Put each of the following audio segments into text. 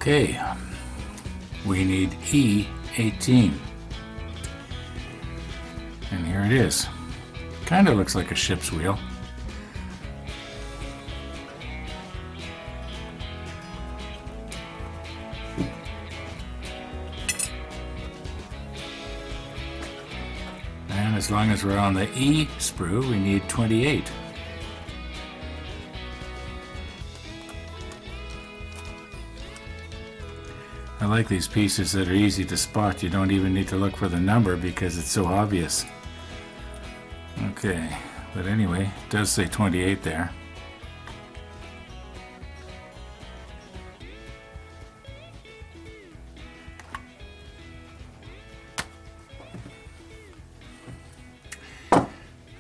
Okay, we need E18. And here it is. Kind of looks like a ship's wheel. And as long as we're on the E sprue, we need 28. I like these pieces that are easy to spot. You don't even need to look for the number because it's so obvious. Okay, but anyway, it does say 28 there.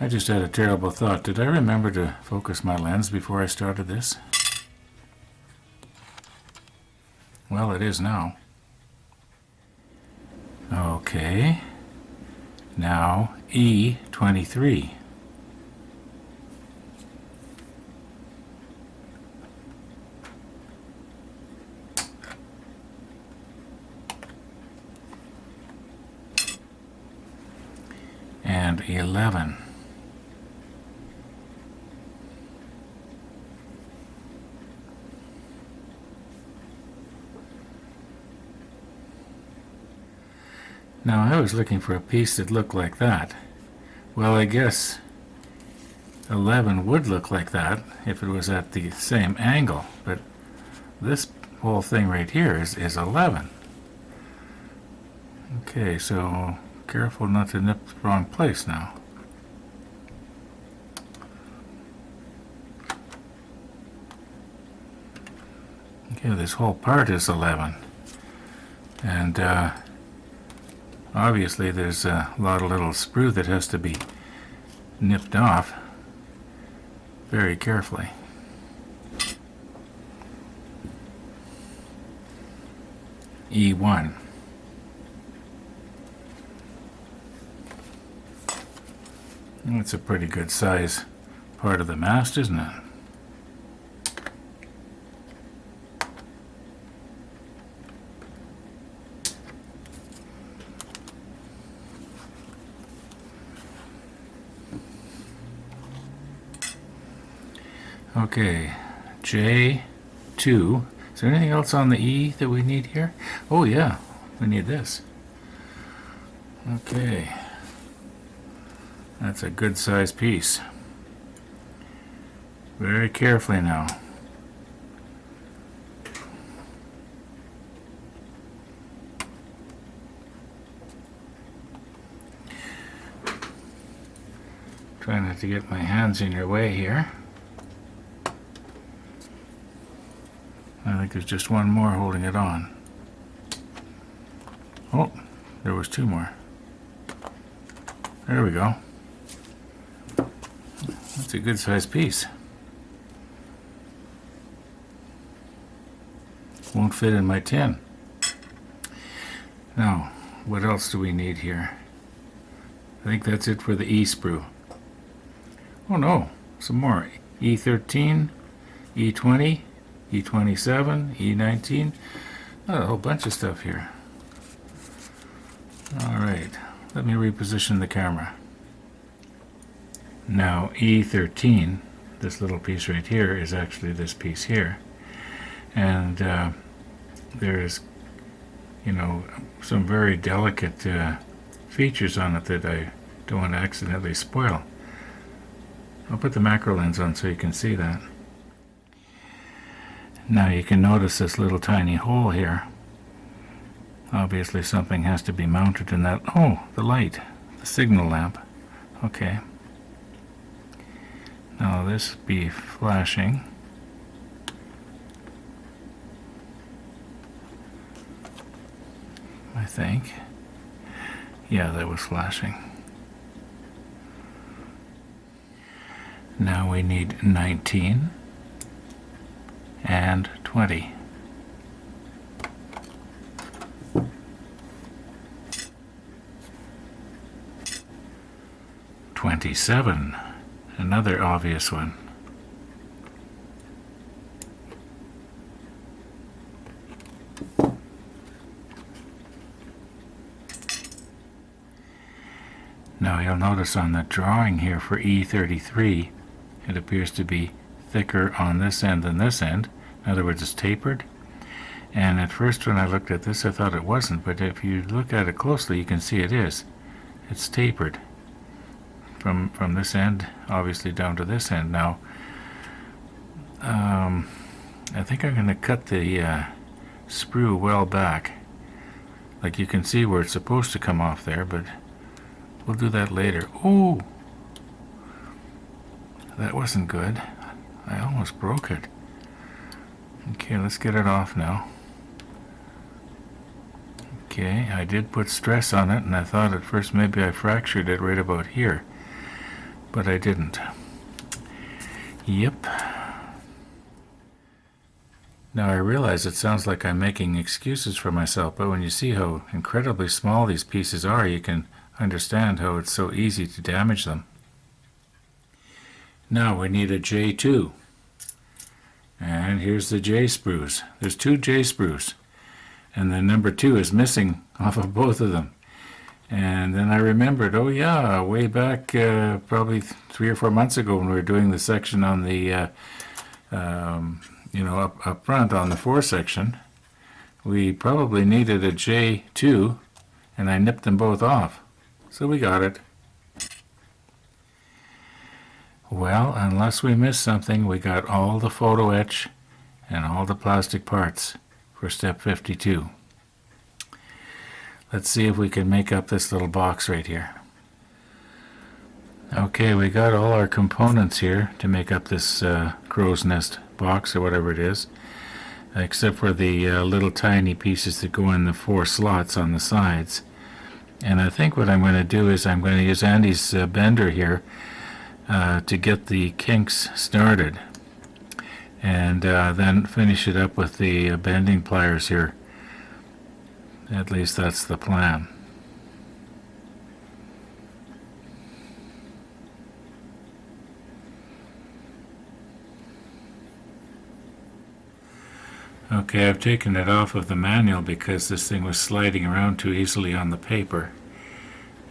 I just had a terrible thought. Did I remember to focus my lens before I started this? Well, it is now. Okay. Now E23. And 11. Now I was looking for a piece that looked like that. Well, I guess 11 would look like that if it was at the same angle, but this whole thing right here is 11. Okay, so careful not to nip the wrong place now. Okay, this whole part is 11. And obviously there's a lot of little sprue that has to be nipped off very carefully. E1. That's a pretty good size part of the mast, isn't it? Okay, J2. Is there anything else on the E that we need here? Oh yeah, we need this. Okay, that's a good size piece. Very carefully now. Try not to get my hands in your way here. I think there's just one more holding it on. Oh, there was two more. There we go. That's a good sized piece. Won't fit in my tin. Now, what else do we need here? I think that's it for the E sprue. Oh no, some more. E13, E20, E27, E19, a whole bunch of stuff here. Alright, let me reposition the camera. Now E13, this little piece right here, is actually this piece here. And there's, you know, some very delicate features on it that I don't want to accidentally spoil. I'll put the macro lens on so you can see that. Now you can notice this little tiny hole here. Obviously something has to be mounted in that. Oh, the light, the signal lamp. Okay. Now this be flashing. I think. Yeah, that was flashing. Now we need 19 and 20. 27, another obvious one. Now you'll notice on the drawing here for E33, it appears to be thicker on this end than this end. In other words, it's tapered. And at first when I looked at this, I thought it wasn't, but if you look at it closely, you can see it is. It's tapered from this end, obviously, down to this end. Now, I think I'm going to cut the sprue well back. Like you can see where it's supposed to come off there, but we'll do that later. Oh! That wasn't good. I almost broke it. Okay, let's get it off now. Okay, I did put stress on it, and I thought at first maybe I fractured it right about here, but I didn't. Yep. Now I realize it sounds like I'm making excuses for myself, but when you see how incredibly small these pieces are, you can understand how it's so easy to damage them. Now we need a J2. And here's the J sprues. There's 2 J sprues. And the number 2 is missing off of both of them. And then I remembered, oh yeah, way back probably 3 or 4 months ago when we were doing the section on the, up front on the 4 section, we probably needed a J2, and I nipped them both off. So we got it. Well, unless we missed something, we got all the photo etch and all the plastic parts for step 52. Let's see if we can make up this little box right here. Okay, we got all our components here to make up this crow's nest box or whatever it is, except for the little tiny pieces that go in the 4 slots on the sides. And I think what I'm going to do is I'm going to use Andy's bender here to get the kinks started, and then finish it up with the bending pliers here. At least that's the plan. Okay, I've taken it off of the manual because this thing was sliding around too easily on the paper,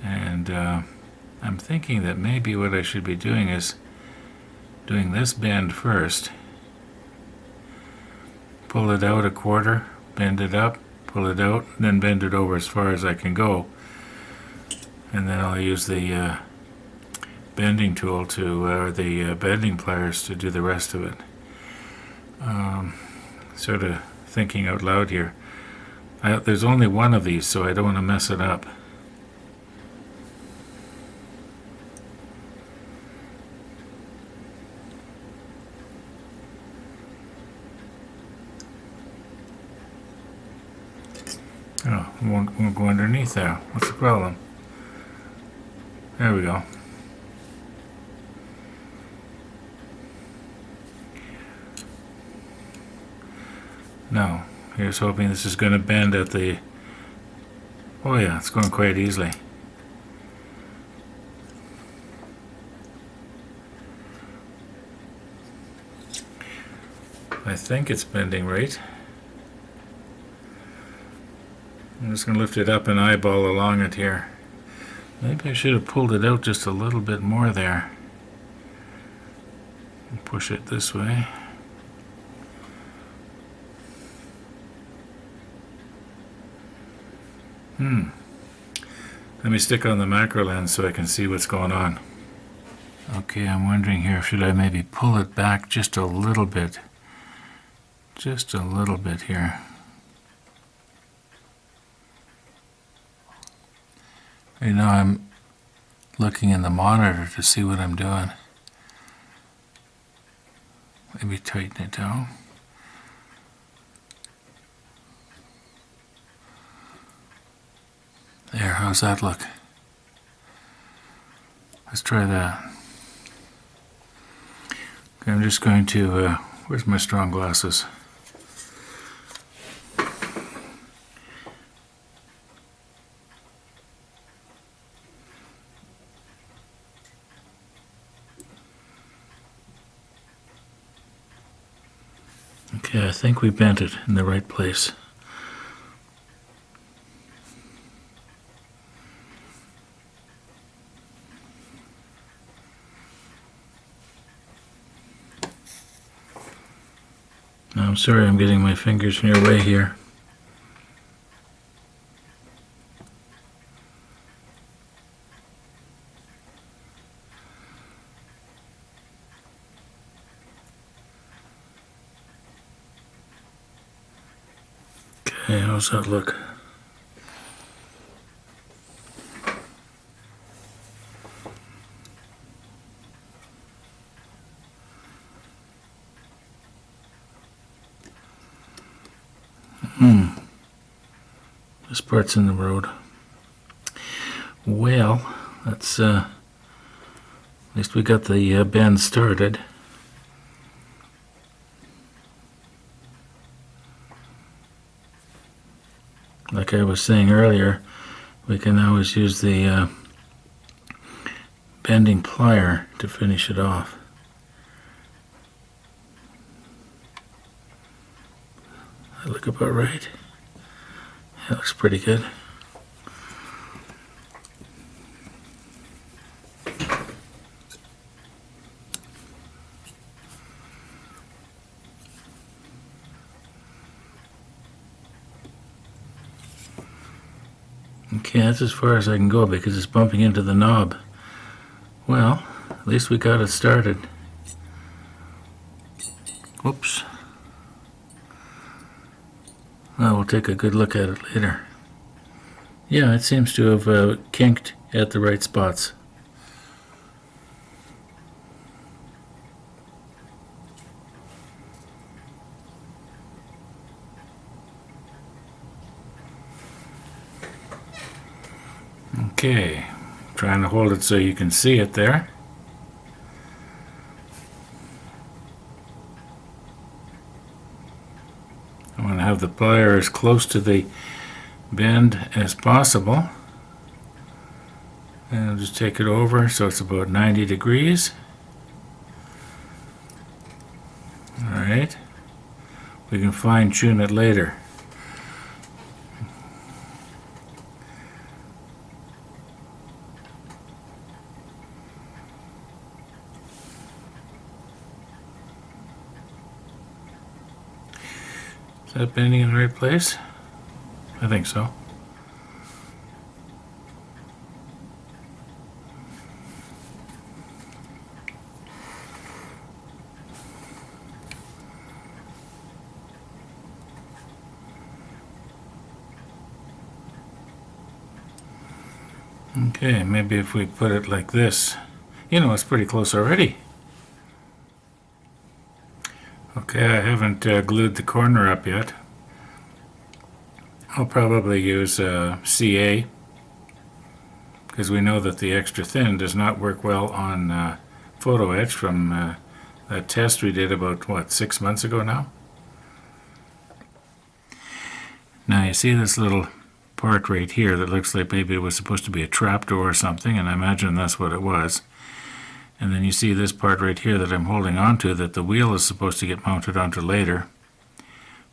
and I'm thinking that maybe what I should be doing is doing this bend first, pull it out a quarter, bend it up, pull it out, then bend it over as far as I can go, and then I'll use the bending tool to, or the bending pliers to do the rest of it. Sort of thinking out loud here. There's only one of these, so I don't want to mess it up. Oh, it won't go underneath there. What's the problem? There we go. Now, here's hoping this is going to bend at the... Oh yeah, it's going quite easily. I think it's bending right. I'm just going to lift it up and eyeball along it here. Maybe I should have pulled it out just a little bit more there. And push it this way. Let me stick on the macro lens so I can see what's going on. Okay, I'm wondering here, should I maybe pull it back just a little bit? Just a little bit here. Right now I'm looking in the monitor to see what I'm doing. Maybe tighten it down. There, how's that look? Let's try that. Okay, I'm just going to, where's my strong glasses? Okay, I think we bent it in the right place. I'm sorry I'm getting my fingers in your way here. Okay, how's that look? This part's in the road. Well, that's at least we got the bend started. Like I was saying earlier, we can always use the bending plier to finish it off. That look about right. That looks pretty good. Okay, that's as far as I can go because it's bumping into the knob. Well, at least we got it started. Whoops. Well, we'll take a good look at it later. Yeah, it seems to have kinked at the right spots. Okay, trying to hold it so you can see it there. I want to have the plier as close to the bend as possible. And I'll just take it over so it's about 90 degrees. Alright, we can fine tune it later. Is that bending in the right place? I think so. Okay, maybe if we put it like this. You know, it's pretty close already. Okay, I haven't glued the corner up yet. I'll probably use CA because we know that the extra thin does not work well on photo-etch from a test we did about, 6 months ago now? Now you see this little part right here that looks like maybe it was supposed to be a trapdoor or something, and I imagine that's what it was. And then you see this part right here that I'm holding onto that the wheel is supposed to get mounted onto later.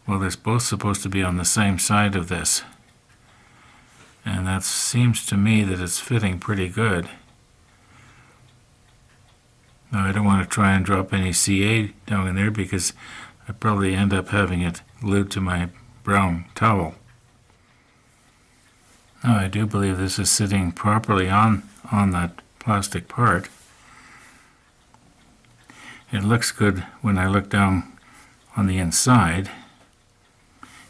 Well, they're both supposed to be on the same side of this. And that seems to me that it's fitting pretty good. Now I don't want to try and drop any CA down in there because I'd probably end up having it glued to my brown towel. Now I do believe this is sitting properly on that plastic part. It looks good when I look down on the inside.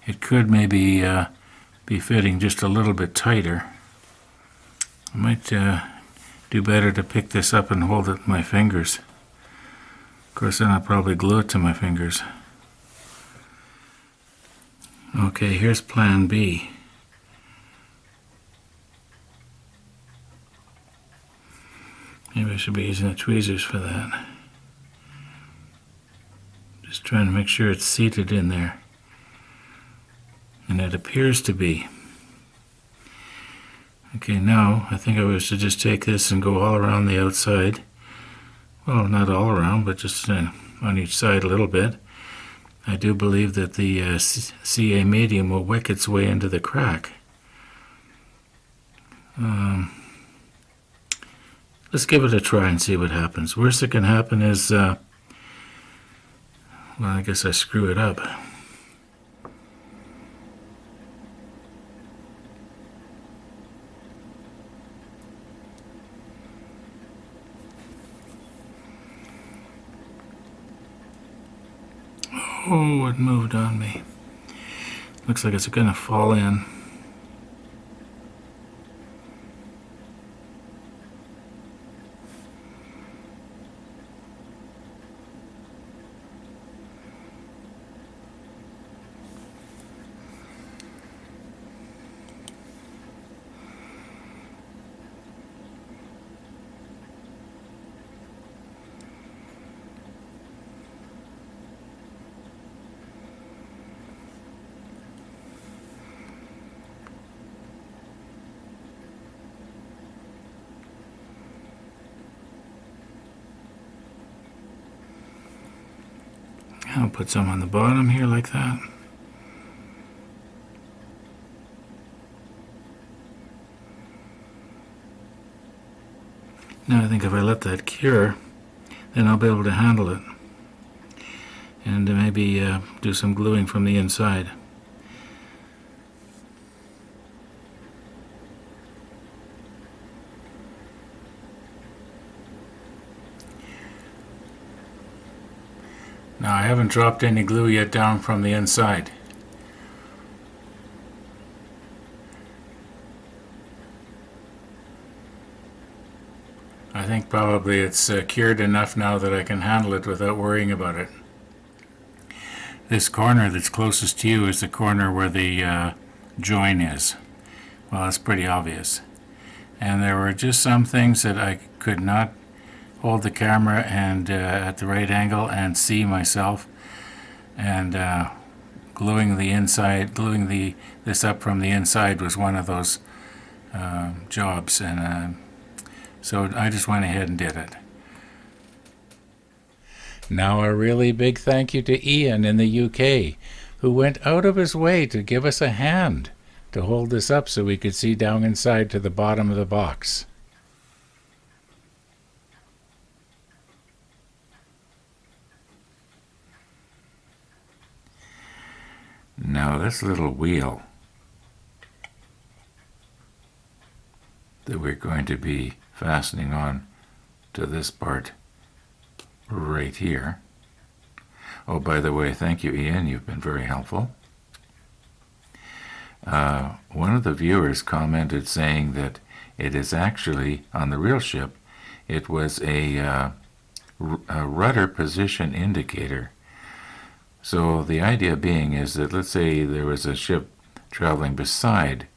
It could maybe be fitting just a little bit tighter. I might do better to pick this up and hold it in my fingers. Of course, then I'll probably glue it to my fingers. Okay, here's plan B. Maybe I should be using the tweezers for that. Just trying to make sure it's seated in there. And it appears to be. Okay, now I think I was to just take this and go all around the outside. Well, not all around, but just on each side a little bit. I do believe that the CA medium will wick its way into the crack. Let's give it a try and see what happens. Worst that can happen is, Well, I guess I screw it up. Oh, it moved on me. Looks like it's gonna fall in. I'll put some on the bottom here like that. Now I think if I let that cure, then I'll be able to handle it. And maybe do some gluing from the inside. Now I haven't dropped any glue yet down from the inside. I think probably it's cured enough now that I can handle it without worrying about it. This corner that's closest to you is the corner where the join is. Well, it's pretty obvious. And there were just some things that I could not hold the camera and at the right angle and see myself, and gluing this up from the inside was one of those jobs, and so I just went ahead and did it. Now a really big thank you to Ian in the UK, who went out of his way to give us a hand to hold this up so we could see down inside to the bottom of the box. Now this little wheel that we're going to be fastening on to this part right here. Oh, by the way, thank you, Ian. You've been very helpful. One of the viewers commented saying that it is actually, on the real ship, it was a rudder position indicator. So the idea being is that, let's say there was a ship traveling beside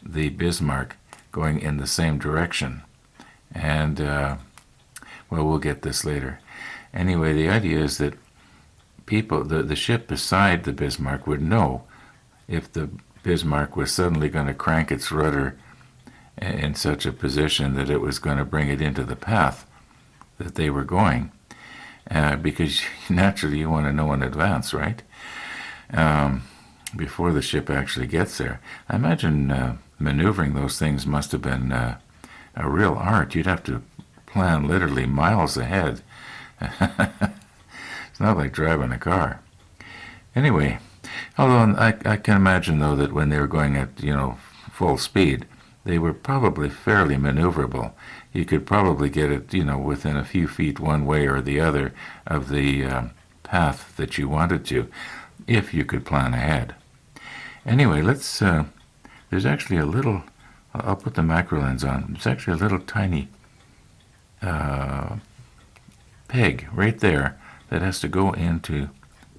the Bismarck going in the same direction. And, well, we'll get this later. Anyway, the idea is that the ship beside the Bismarck would know if the Bismarck was suddenly going to crank its rudder in such a position that it was going to bring it into the path that they were going. Because naturally you want to know in advance, right? Before the ship actually gets there. I imagine maneuvering those things must have been a real art. You'd have to plan literally miles ahead. It's not like driving a car. Anyway, although I can imagine, though, that when they were going at, full speed, they were probably fairly maneuverable. You could probably get it, within a few feet one way or the other of the path that you wanted to, if you could plan ahead. Anyway, there's actually a little, I'll put the macro lens on, there's actually a little tiny peg right there that has to go into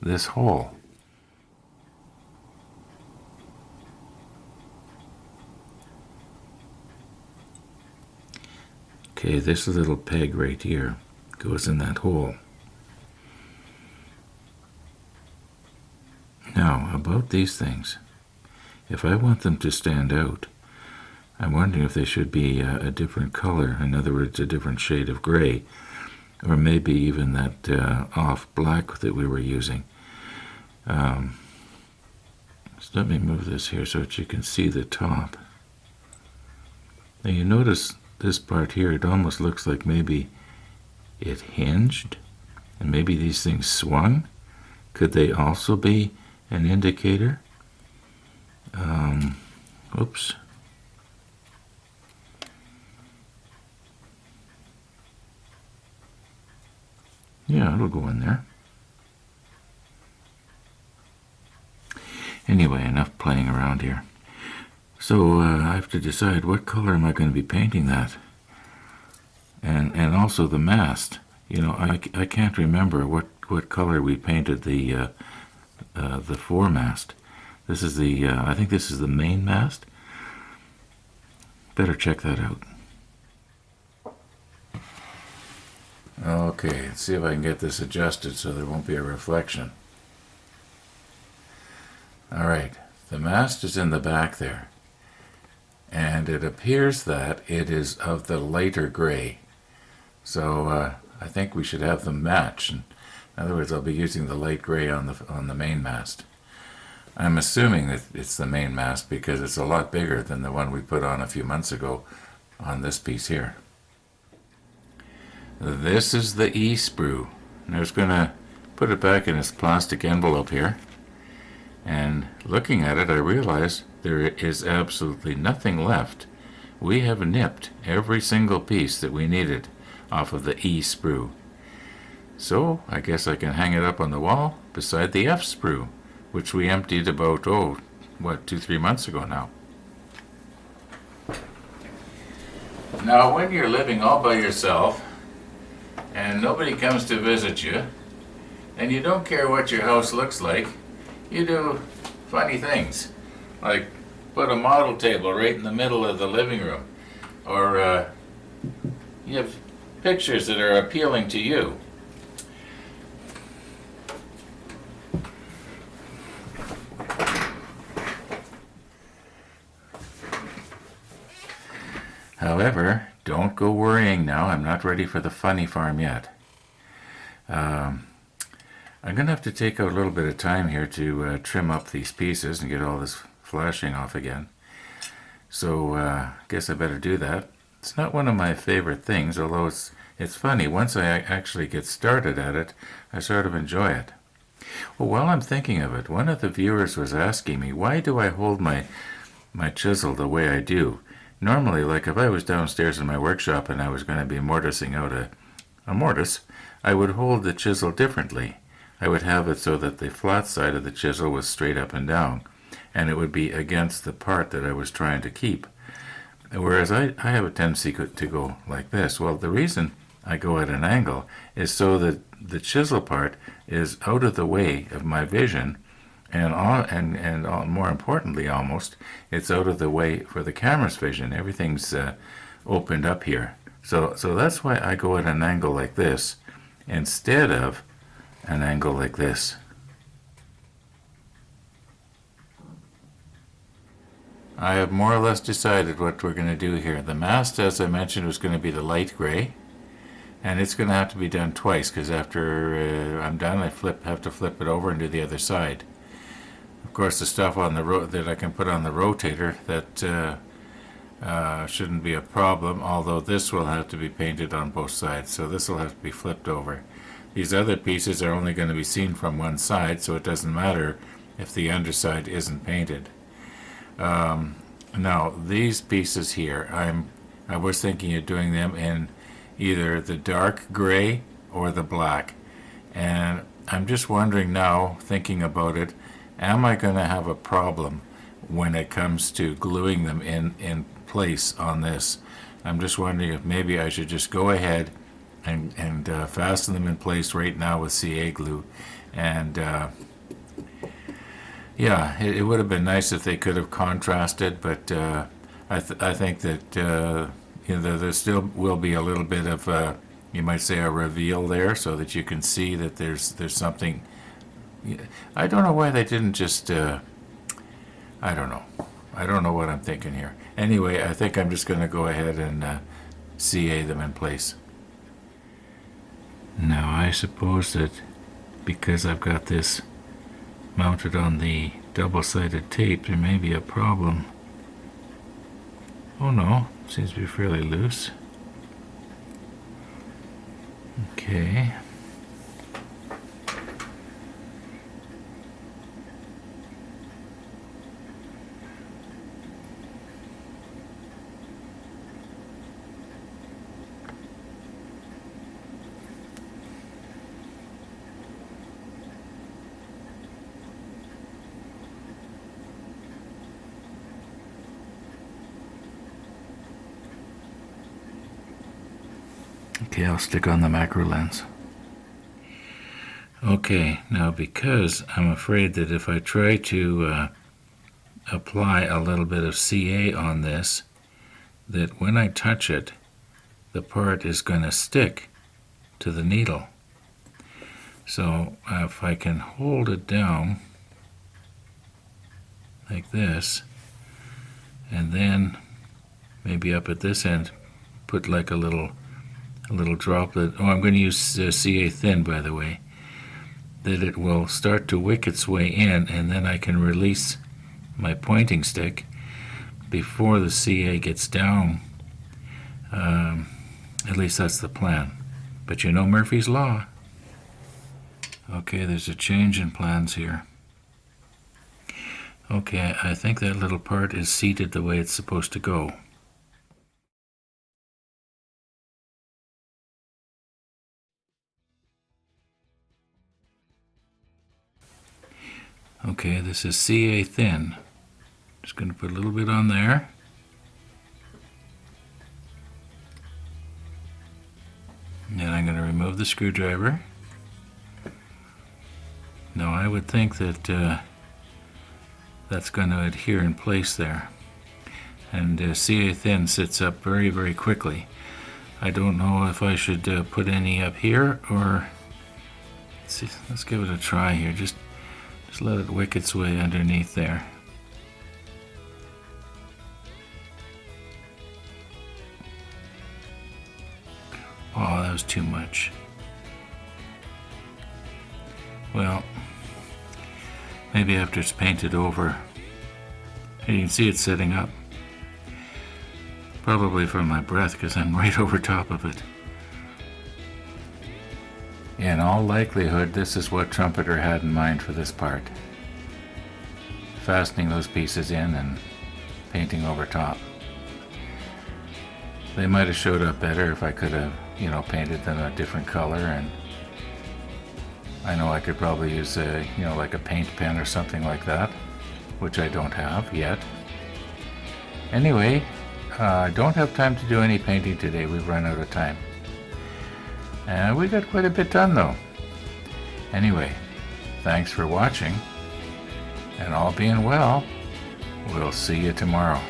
this hole. Okay, this little peg right here goes in that hole. Now, about these things, if I want them to stand out, I'm wondering if they should be a different color, in other words, a different shade of gray, or maybe even that off black that we were using. So let me move this here so that you can see the top. Now you notice this part here, it almost looks like maybe it hinged, and maybe these things swung. Could they also be an indicator? Oops. Yeah, it'll go in there. Anyway, enough playing around here. So I have to decide what color am I going to be painting that, and also the mast. You know, I can't remember what color we painted the foremast. This is the I think this is the main mast. Better check that out. Okay, let's see if I can get this adjusted so there won't be a reflection. All right, the mast is in the back there, and it appears that it is of the lighter gray. So I think we should have them match. In other words, I'll be using the light gray on the main mast. I'm assuming that it's the main mast because it's a lot bigger than the one we put on a few months ago on this piece here. This is the E-sprue. And I was going to put it back in its plastic envelope here. And looking at it, I realized there is absolutely nothing left. We have nipped every single piece that we needed off of the E-sprue. So I guess I can hang it up on the wall beside the F-sprue, which we emptied about, 2-3 months ago now. Now, when you're living all by yourself and nobody comes to visit you, and you don't care what your house looks like, you do funny things, like put a model table right in the middle of the living room, or you have pictures that are appealing to you. However, don't go worrying now. I'm not ready for the funny farm yet. I'm going to have to take out a little bit of time here to trim up these pieces and get all this flashing off again. So I guess I better do that. It's not one of my favorite things, although it's funny. Once I actually get started at it, I sort of enjoy it. Well, while I'm thinking of it, one of the viewers was asking me, why do I hold my chisel the way I do? Normally, like if I was downstairs in my workshop and I was going to be mortising out a mortise, I would hold the chisel differently. I would have it so that the flat side of the chisel was straight up and down, and it would be against the part that I was trying to keep. Whereas I have a tendency to go like this. Well, the reason I go at an angle is so that the chisel part is out of the way of my vision, and more importantly, almost, it's out of the way for the camera's vision. Everything's opened up here. So that's why I go at an angle like this instead of an angle like this. I have more or less decided what we're going to do here. The mast, as I mentioned, was going to be the light gray, and it's going to have to be done twice because after I'm done, I have to flip it over and do the other side. Of course, the stuff on the that I can put on the rotator, that shouldn't be a problem, although this will have to be painted on both sides, so this will have to be flipped over. These other pieces are only going to be seen from one side, so it doesn't matter if the underside isn't painted. Now, these pieces here, I was thinking of doing them in either the dark gray or the black, and I'm just wondering now, thinking about it, am I going to have a problem when it comes to gluing them in place on this? I'm just wondering if maybe I should just go ahead and fasten them in place right now with CA glue. And yeah, it would have been nice if they could have contrasted, but I think that there still will be a little bit of, you might say, a reveal there, so that you can see that there's something. I don't know why they didn't just, I don't know. I don't know what I'm thinking here. Anyway, I think I'm just going to go ahead and CA them in place. Now, I suppose that because I've got this mounted on the double-sided tape, there may be a problem. Oh no, seems to be fairly loose. Okay, I'll stick on the macro lens. Okay, now because I'm afraid that if I try to apply a little bit of CA on this, that when I touch it, the part is going to stick to the needle. So if I can hold it down like this, and then maybe up at this end put like a little droplet. Oh, I'm going to use CA thin, by the way, that it will start to wick its way in, and then I can release my pointing stick before the CA gets down. At least that's the plan. But you know Murphy's Law. Okay, there's a change in plans here. Okay, I think that little part is seated the way it's supposed to go. Okay, this is CA thin. Just going to put a little bit on there. And then I'm going to remove the screwdriver. Now I would think that that's going to adhere in place there. And CA thin sits up very, very quickly. I don't know if I should put any up here, or let's give it a try here. Just let it wick its way underneath there. Oh, that was too much. Well, maybe after it's painted over. You can see it sitting up. Probably from my breath, because I'm right over top of it. In all likelihood, this is what Trumpeter had in mind for this part. Fastening those pieces in and painting over top. They might have showed up better if I could have, painted them a different color, and I know I could probably use like a paint pen or something like that, which I don't have yet. Anyway, I don't have time to do any painting today. We've run out of time. And we got quite a bit done though. Anyway, thanks for watching, and all being well, we'll see you tomorrow.